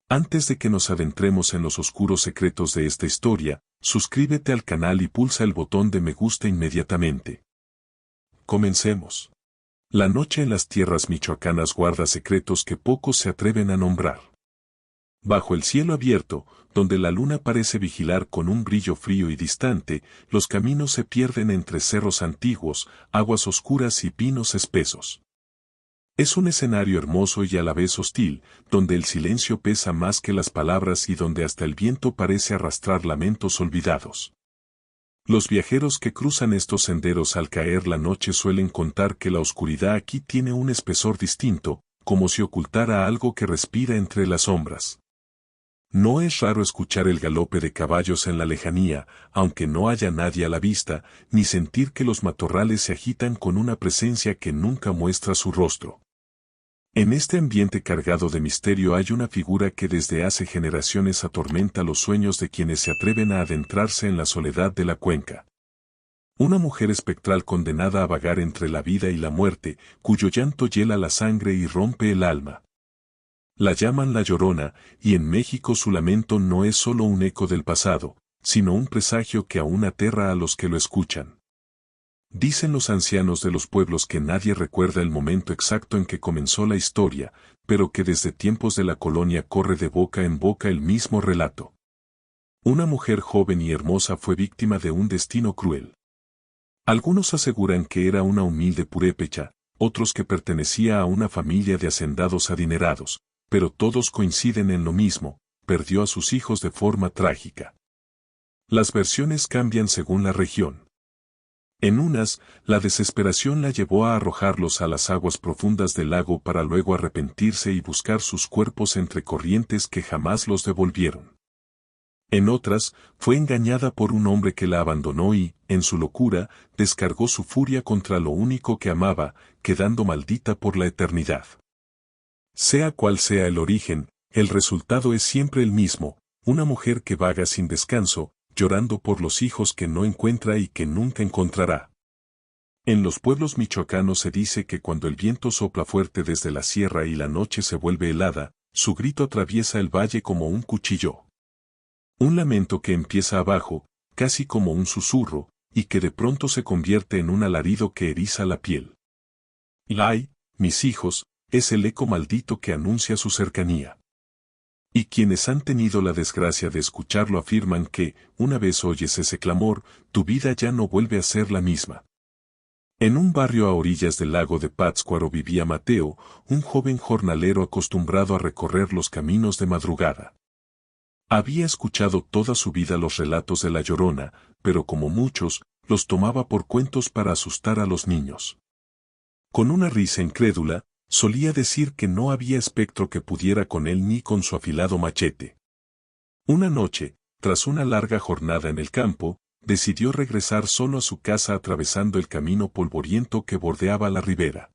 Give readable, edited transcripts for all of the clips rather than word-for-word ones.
Antes de que nos adentremos en los oscuros secretos de esta historia, suscríbete al canal y pulsa el botón de me gusta inmediatamente. Comencemos. La noche en las tierras michoacanas guarda secretos que pocos se atreven a nombrar. Bajo el cielo abierto, donde la luna parece vigilar con un brillo frío y distante, los caminos se pierden entre cerros antiguos, aguas oscuras y pinos espesos. Es un escenario hermoso y a la vez hostil, donde el silencio pesa más que las palabras y donde hasta el viento parece arrastrar lamentos olvidados. Los viajeros que cruzan estos senderos al caer la noche suelen contar que la oscuridad aquí tiene un espesor distinto, como si ocultara algo que respira entre las sombras. No es raro escuchar el galope de caballos en la lejanía, aunque no haya nadie a la vista, ni sentir que los matorrales se agitan con una presencia que nunca muestra su rostro. En este ambiente cargado de misterio hay una figura que desde hace generaciones atormenta los sueños de quienes se atreven a adentrarse en la soledad de la cuenca. Una mujer espectral condenada a vagar entre la vida y la muerte, cuyo llanto hiela la sangre y rompe el alma. La llaman La Llorona, y en México su lamento no es solo un eco del pasado, sino un presagio que aún aterra a los que lo escuchan. Dicen los ancianos de los pueblos que nadie recuerda el momento exacto en que comenzó la historia, pero que desde tiempos de la colonia corre de boca en boca el mismo relato. Una mujer joven y hermosa fue víctima de un destino cruel. Algunos aseguran que era una humilde purépecha, otros que pertenecía a una familia de hacendados adinerados, pero todos coinciden en lo mismo: perdió a sus hijos de forma trágica. Las versiones cambian según la región. En unas, la desesperación la llevó a arrojarlos a las aguas profundas del lago para luego arrepentirse y buscar sus cuerpos entre corrientes que jamás los devolvieron. En otras, fue engañada por un hombre que la abandonó y, en su locura, descargó su furia contra lo único que amaba, quedando maldita por la eternidad. Sea cual sea el origen, el resultado es siempre el mismo: una mujer que vaga sin descanso, llorando por los hijos que no encuentra y que nunca encontrará. En los pueblos michoacanos se dice que cuando el viento sopla fuerte desde la sierra y la noche se vuelve helada, su grito atraviesa el valle como un cuchillo. Un lamento que empieza abajo, casi como un susurro, y que de pronto se convierte en un alarido que eriza la piel. ¡Ay, mis hijos!, es el eco maldito que anuncia su cercanía. Y quienes han tenido la desgracia de escucharlo afirman que, una vez oyes ese clamor, tu vida ya no vuelve a ser la misma. En un barrio a orillas del lago de Pátzcuaro vivía Mateo, un joven jornalero acostumbrado a recorrer los caminos de madrugada. Había escuchado toda su vida los relatos de La Llorona, pero como muchos, los tomaba por cuentos para asustar a los niños. Con una risa incrédula, solía decir que no había espectro que pudiera con él ni con su afilado machete. Una noche, tras una larga jornada en el campo, decidió regresar solo a su casa atravesando el camino polvoriento que bordeaba la ribera.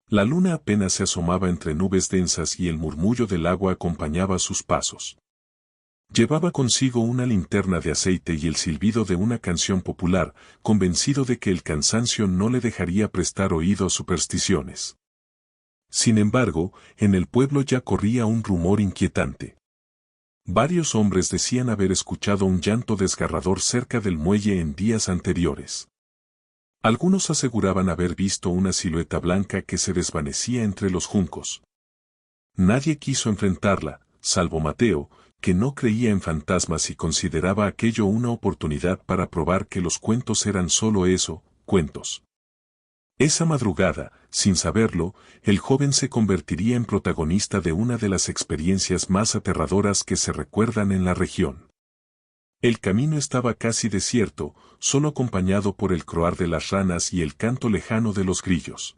La luna apenas se asomaba entre nubes densas y el murmullo del agua acompañaba sus pasos. Llevaba consigo una linterna de aceite y el silbido de una canción popular, convencido de que el cansancio no le dejaría prestar oído a supersticiones. Sin embargo, en el pueblo ya corría un rumor inquietante. Varios hombres decían haber escuchado un llanto desgarrador cerca del muelle en días anteriores. Algunos aseguraban haber visto una silueta blanca que se desvanecía entre los juncos. Nadie quiso enfrentarla, salvo Mateo, que no creía en fantasmas y consideraba aquello una oportunidad para probar que los cuentos eran solo eso, cuentos. Esa madrugada, sin saberlo, el joven se convertiría en protagonista de una de las experiencias más aterradoras que se recuerdan en la región. El camino estaba casi desierto, solo acompañado por el croar de las ranas y el canto lejano de los grillos.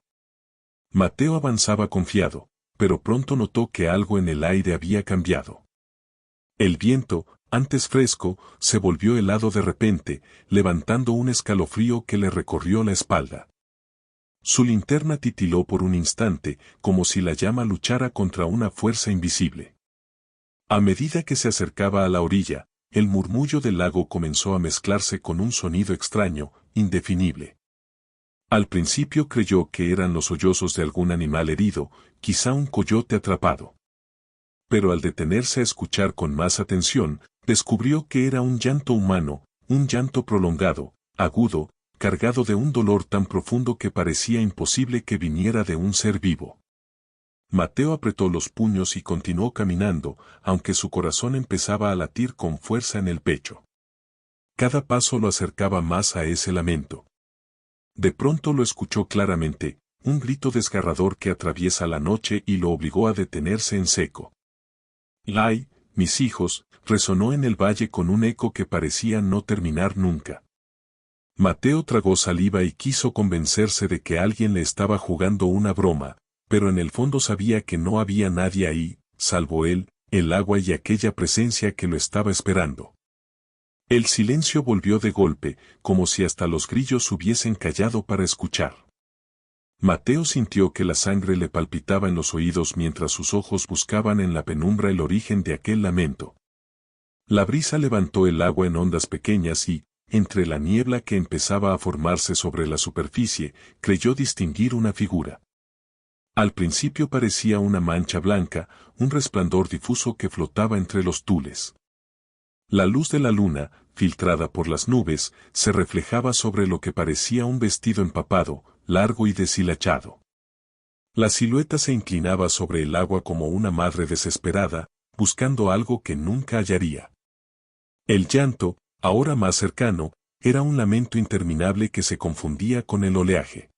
Mateo avanzaba confiado, pero pronto notó que algo en el aire había cambiado. El viento, antes fresco, se volvió helado de repente, levantando un escalofrío que le recorrió la espalda. Su linterna titiló por un instante, como si la llama luchara contra una fuerza invisible. A medida que se acercaba a la orilla, el murmullo del lago comenzó a mezclarse con un sonido extraño, indefinible. Al principio creyó que eran los sollozos de algún animal herido, quizá un coyote atrapado. pero al detenerse a escuchar con más atención, descubrió que era un llanto humano, un llanto prolongado, agudo, cargado de un dolor tan profundo que parecía imposible que viniera de un ser vivo. Mateo apretó los puños y continuó caminando, aunque su corazón empezaba a latir con fuerza en el pecho. Cada paso lo acercaba más a ese lamento. De pronto lo escuchó claramente, un grito desgarrador que atraviesa la noche y lo obligó a detenerse en seco. ¡Ay, mis hijos!, resonó en el valle con un eco que parecía no terminar nunca. Mateo tragó saliva y quiso convencerse de que alguien le estaba jugando una broma, pero en el fondo sabía que no había nadie ahí, salvo él, el agua y aquella presencia que lo estaba esperando. El silencio volvió de golpe, como si hasta los grillos hubiesen callado para escuchar. Mateo sintió que la sangre le palpitaba en los oídos mientras sus ojos buscaban en la penumbra el origen de aquel lamento. La brisa levantó el agua en ondas pequeñas y, entre la niebla que empezaba a formarse sobre la superficie, creyó distinguir una figura. Al principio parecía una mancha blanca, un resplandor difuso que flotaba entre los tules. La luz de la luna, filtrada por las nubes, se reflejaba sobre lo que parecía un vestido empapado, largo y deshilachado. La silueta se inclinaba sobre el agua como una madre desesperada, buscando algo que nunca hallaría. El llanto, ahora más cercano, era un lamento interminable que se confundía con el oleaje.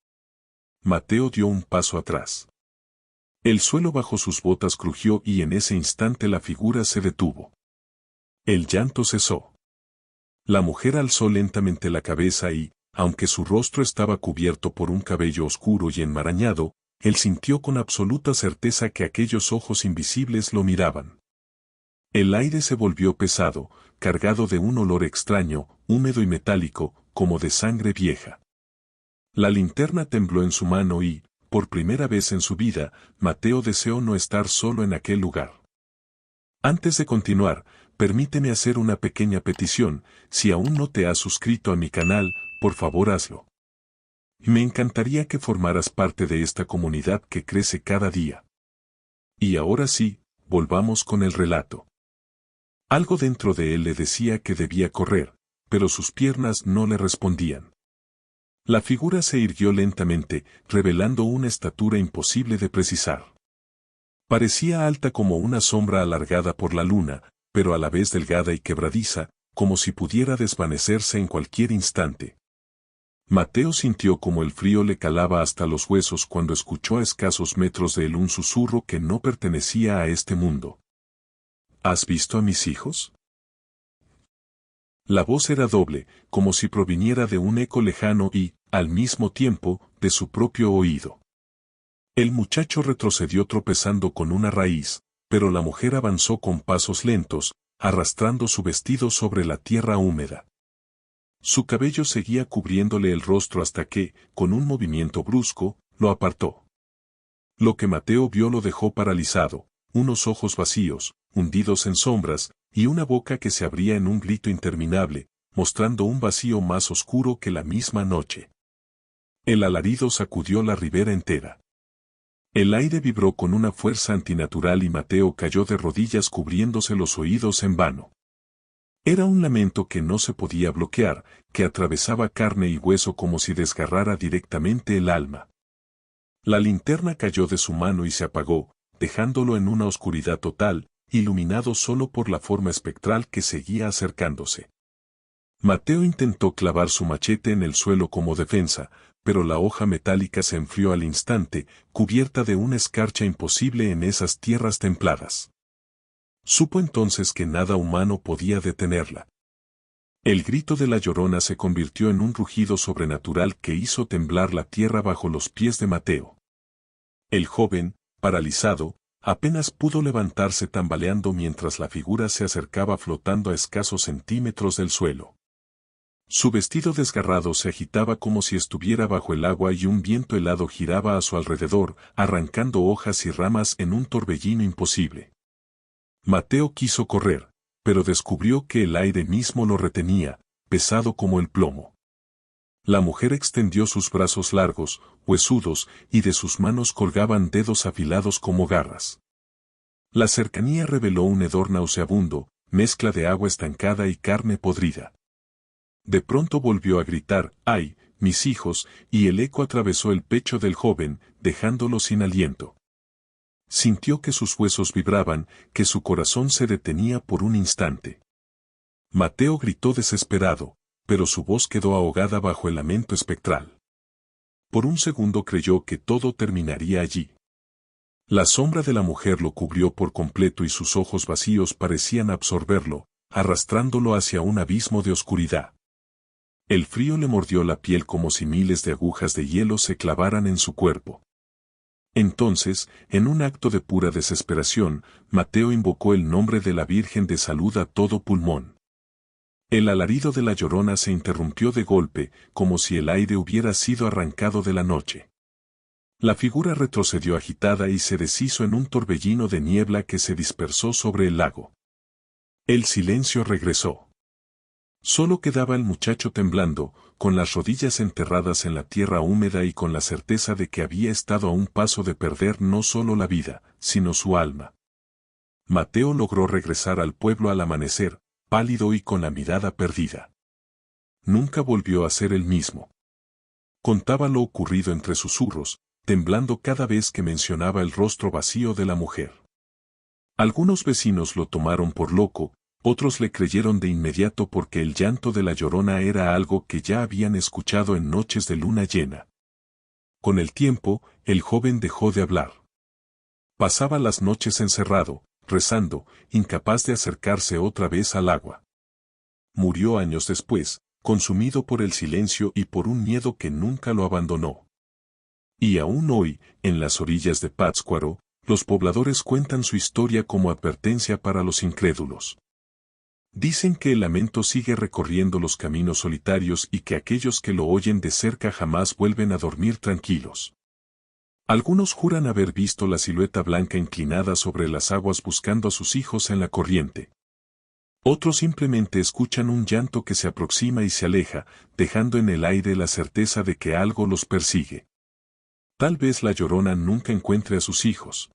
Mateo dio un paso atrás. El suelo bajo sus botas crujió y en ese instante la figura se detuvo. El llanto cesó. La mujer alzó lentamente la cabeza y, aunque su rostro estaba cubierto por un cabello oscuro y enmarañado, él sintió con absoluta certeza que aquellos ojos invisibles lo miraban. El aire se volvió pesado, cargado de un olor extraño, húmedo y metálico, como de sangre vieja. La linterna tembló en su mano y, por primera vez en su vida, Mateo deseó no estar solo en aquel lugar. Antes de continuar, permíteme hacer una pequeña petición. Si aún no te has suscrito a mi canal, por favor hazlo. Me encantaría que formaras parte de esta comunidad que crece cada día. Y ahora sí, volvamos con el relato. Algo dentro de él le decía que debía correr, pero sus piernas no le respondían. La figura se irguió lentamente, revelando una estatura imposible de precisar. Parecía alta como una sombra alargada por la luna, pero a la vez delgada y quebradiza, como si pudiera desvanecerse en cualquier instante. Mateo sintió como el frío le calaba hasta los huesos cuando escuchó a escasos metros de él un susurro que no pertenecía a este mundo. ¿Has visto a mis hijos? La voz era doble, como si proviniera de un eco lejano y, al mismo tiempo, de su propio oído. El muchacho retrocedió tropezando con una raíz, pero la mujer avanzó con pasos lentos, arrastrando su vestido sobre la tierra húmeda. Su cabello seguía cubriéndole el rostro hasta que, con un movimiento brusco, lo apartó. Lo que Mateo vio lo dejó paralizado, unos ojos vacíos, hundidos en sombras, y una boca que se abría en un grito interminable, mostrando un vacío más oscuro que la misma noche. El alarido sacudió la ribera entera. El aire vibró con una fuerza antinatural y Mateo cayó de rodillas cubriéndose los oídos en vano. Era un lamento que no se podía bloquear, que atravesaba carne y hueso como si desgarrara directamente el alma. La linterna cayó de su mano y se apagó, dejándolo en una oscuridad total, iluminado solo por la forma espectral que seguía acercándose. Mateo intentó clavar su machete en el suelo como defensa, pero la hoja metálica se enfrió al instante, cubierta de una escarcha imposible en esas tierras templadas. Supo entonces que nada humano podía detenerla. El grito de la Llorona se convirtió en un rugido sobrenatural que hizo temblar la tierra bajo los pies de Mateo. El joven, paralizado, apenas pudo levantarse tambaleando mientras la figura se acercaba flotando a escasos centímetros del suelo. Su vestido desgarrado se agitaba como si estuviera bajo el agua y un viento helado giraba a su alrededor, arrancando hojas y ramas en un torbellino imposible. Mateo quiso correr, pero descubrió que el aire mismo lo retenía, pesado como el plomo. La mujer extendió sus brazos largos, huesudos, y de sus manos colgaban dedos afilados como garras. La cercanía reveló un hedor nauseabundo, mezcla de agua estancada y carne podrida. De pronto volvió a gritar, ¡ay, mis hijos!, y el eco atravesó el pecho del joven, dejándolo sin aliento. Sintió que sus huesos vibraban, que su corazón se detenía por un instante. Mateo gritó desesperado, pero su voz quedó ahogada bajo el lamento espectral. Por un segundo creyó que todo terminaría allí. La sombra de la mujer lo cubrió por completo y sus ojos vacíos parecían absorberlo, arrastrándolo hacia un abismo de oscuridad. El frío le mordió la piel como si miles de agujas de hielo se clavaran en su cuerpo. Entonces, en un acto de pura desesperación, Mateo invocó el nombre de la Virgen de Salud a todo pulmón. El alarido de la Llorona se interrumpió de golpe, como si el aire hubiera sido arrancado de la noche. La figura retrocedió agitada y se deshizo en un torbellino de niebla que se dispersó sobre el lago. El silencio regresó. Solo quedaba el muchacho temblando, con las rodillas enterradas en la tierra húmeda y con la certeza de que había estado a un paso de perder no solo la vida, sino su alma. Mateo logró regresar al pueblo al amanecer, pálido y con la mirada perdida. Nunca volvió a ser el mismo. Contaba lo ocurrido entre susurros, temblando cada vez que mencionaba el rostro vacío de la mujer. Algunos vecinos lo tomaron por loco, otros le creyeron de inmediato porque el llanto de la Llorona era algo que ya habían escuchado en noches de luna llena. Con el tiempo, el joven dejó de hablar. Pasaba las noches encerrado, rezando, incapaz de acercarse otra vez al agua. Murió años después, consumido por el silencio y por un miedo que nunca lo abandonó. Y aún hoy, en las orillas de Pátzcuaro, los pobladores cuentan su historia como advertencia para los incrédulos. Dicen que el lamento sigue recorriendo los caminos solitarios y que aquellos que lo oyen de cerca jamás vuelven a dormir tranquilos. Algunos juran haber visto la silueta blanca inclinada sobre las aguas buscando a sus hijos en la corriente. Otros simplemente escuchan un llanto que se aproxima y se aleja, dejando en el aire la certeza de que algo los persigue. Tal vez la Llorona nunca encuentre a sus hijos.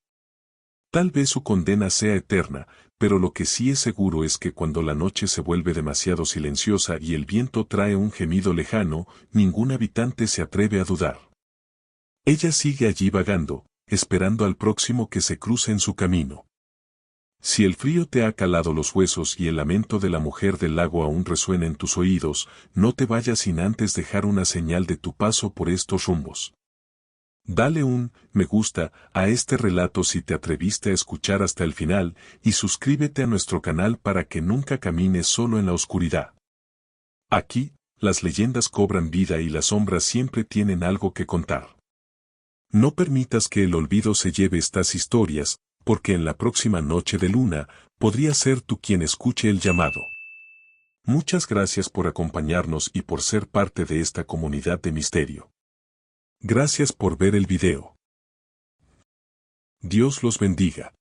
Tal vez su condena sea eterna, pero lo que sí es seguro es que cuando la noche se vuelve demasiado silenciosa y el viento trae un gemido lejano, ningún habitante se atreve a dudar. Ella sigue allí vagando, esperando al próximo que se cruce en su camino. Si el frío te ha calado los huesos y el lamento de la mujer del lago aún resuena en tus oídos, no te vayas sin antes dejar una señal de tu paso por estos rumbos. Dale un me gusta a este relato si te atreviste a escuchar hasta el final y suscríbete a nuestro canal para que nunca camines solo en la oscuridad. Aquí, las leyendas cobran vida y las sombras siempre tienen algo que contar. No permitas que el olvido se lleve estas historias, porque en la próxima noche de luna, podría ser tú quien escuche el llamado. Muchas gracias por acompañarnos y por ser parte de esta comunidad de misterio. Gracias por ver el video. Dios los bendiga.